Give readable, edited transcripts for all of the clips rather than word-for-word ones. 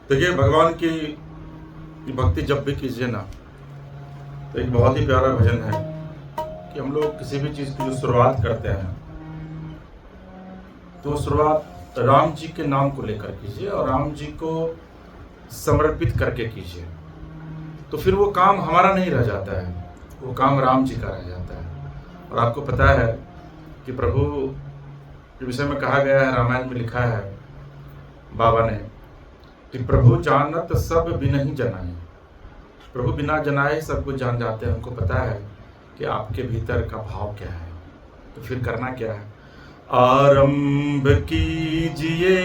देखिए, भगवान की भक्ति जब भी कीजिए ना, तो एक बहुत ही प्यारा भजन है कि हम लोग किसी भी चीज़ की जो शुरुआत करते हैं, तो शुरुआत राम जी के नाम को लेकर कीजिए और राम जी को समर्पित करके कीजिए। तो फिर वो काम हमारा नहीं रह जाता है, वो काम राम जी का रह जाता है। और आपको पता है कि प्रभु के विषय में कहा गया है, रामायण में लिखा है बाबा ने कि प्रभु जानत सब बिनहि जनाए। प्रभु बिना जनाए सब कुछ जान जाते हैं। उनको पता है कि आपके भीतर का भाव क्या है। तो फिर करना क्या है? आरंभ कीजिए,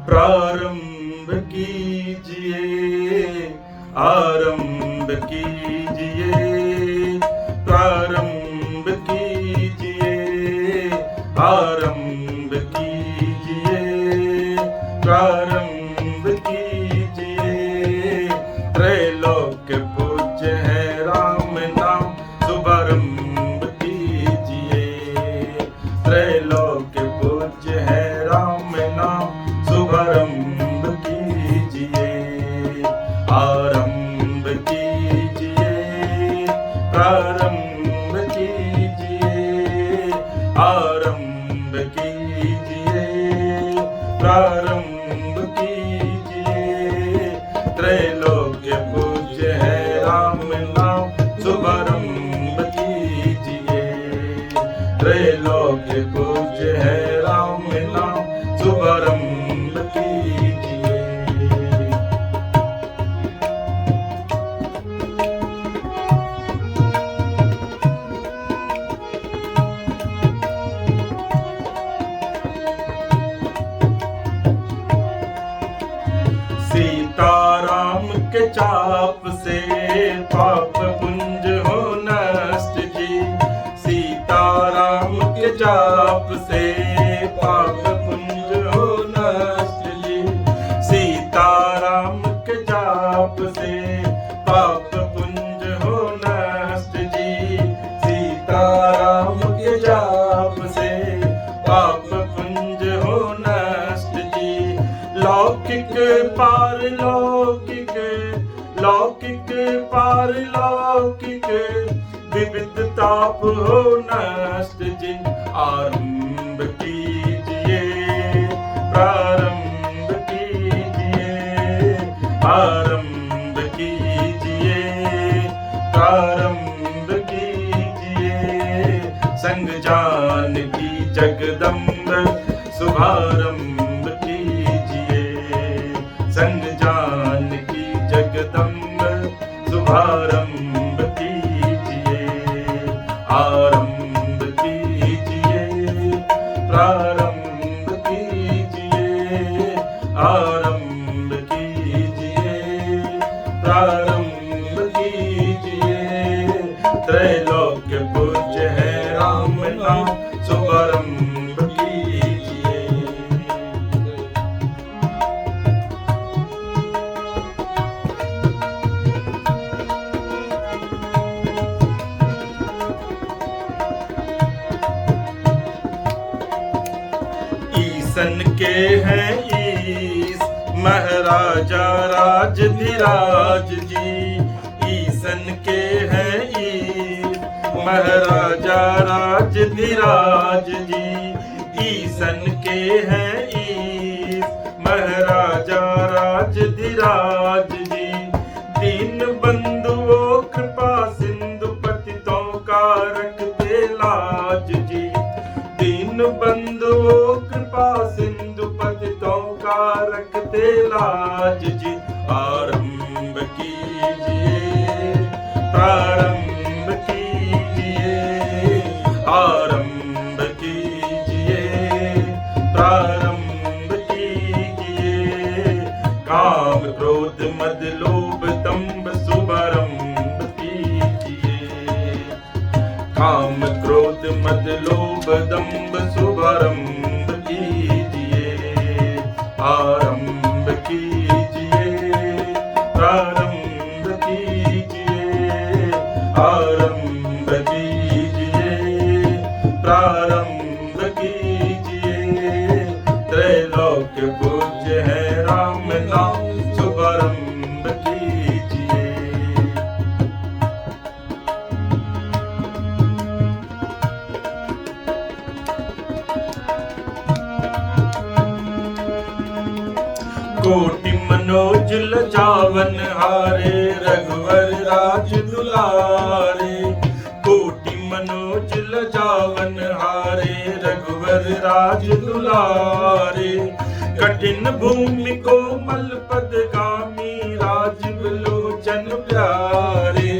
प्रारंभ कीजिए, आरंभ कीजिए, प्रारंभ कीजिए, आरंभ कीजिए, प्रारंभ कीजिए। त्रैलोक्य पूज्य है राम नाम, शुभारंभ कीजिए। त्रैलोक्य पूज्य है राम नाम, शुभारंभ कीजिए। आरंभ कीजिए, प्रारंभ कीजिए, आरंभ कीजिए, प्रारंभ कीजिए। त्रैलोक्य पूज्य है राम नाम, शुभारंभ कीजिए। त्रैलोक्य पूज्य है राम नाम, शुभारंभ कीजिए। सीताराम के चाप से पाप पुंज हो नष्ट जी। सीताराम के चाप से पाप पुंज हो नष्ट जी। सीताराम के चाप से पाप पुंज हो नष्ट जी। सीताराम के चाप से पाप पुंज हो नष्ट जी। लौकिक पारलौकिक, लौकिक पारलौकिक, विविध ताप हो नष्ट जी। आरंभ कीजिए, प्रारंभ कीजिए, आरंभ कीजिए, प्रारंभ कीजिए। संग जानकी जगदम्ब शुभारंभ कीजिए। संग जानकी जगदम्ब शुभारंभ कीजिए। आरंभ कीजिए, प्रारंभ कीजिए, आरंभ कीजिए, प्रारंभ कीजिए। त्रैलोक्य पूज्य है राम नाम, शुभारंभ कीजिए। ईसन के हैं ईस महाराजा राजधिराज जी। ईसन के हैं ईस महाराजा राजधिराज जी। ईसन के हैं ईस महाराजा राजधिराज जी। दीन बंधुओं कृपा सिंधु पतितों का रखते लाज जी। दीन बंधुओं कृपा सिंधु पतितों का रखते लाज जी। आरंभ कीजिए, प्रारंभ कीजिए, आरंभ कीजिए, प्रारंभ कीजिए। काम क्रोध मद लोभ दंभ शुभारंभ कीजिए। काम क्रोध मद लोभ दंभ शुभारंभ कीजिए। आरंभ कीजिए, प्रारंभ कीजिए, त्रैलोक्य पूज्य है राम नाम शुभारंभ कीजिए। कोटि मनोज लजावन हारे रघुवर राज दुलारे। कोटि मनोज लजावन हारे रघुवर राज दुलारे। कठिन भूमि को मल पदगामी राजीव लोचन प्यारे।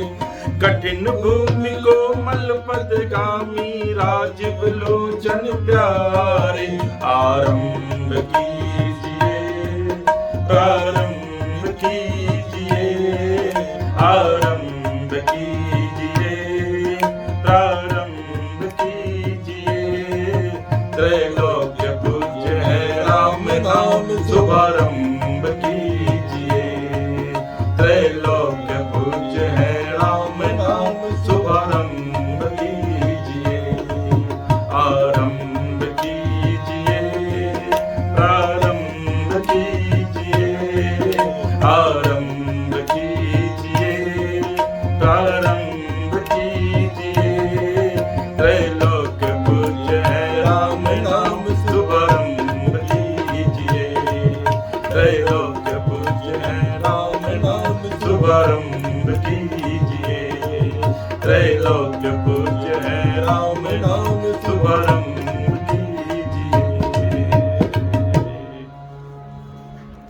कठिन भूमि को मल पदगामी राजीव लोचन प्यारे। आरंभ कीजिए प्रारंभ कीजिए। आरंभ कीजिए प्रारंभ कीजिए। त्रैलोक्य पूज्य है राम नाम शुभारंभ कीजिए। त्रैलोक्य पूज्य है राम नाम शुभारंभ कीजिए। आरंभ कीजिए प्रारंभ कीजिए। आरंभ कीजिए प्रारंभ कीजिए। त्रैलोक्य पूज्य है राम नाम शुभारंभ कीजिए। त्रैलोक्य पूज्य है राम नाम शुभारंभ कीजिए। त्रैलोक्य पूज्य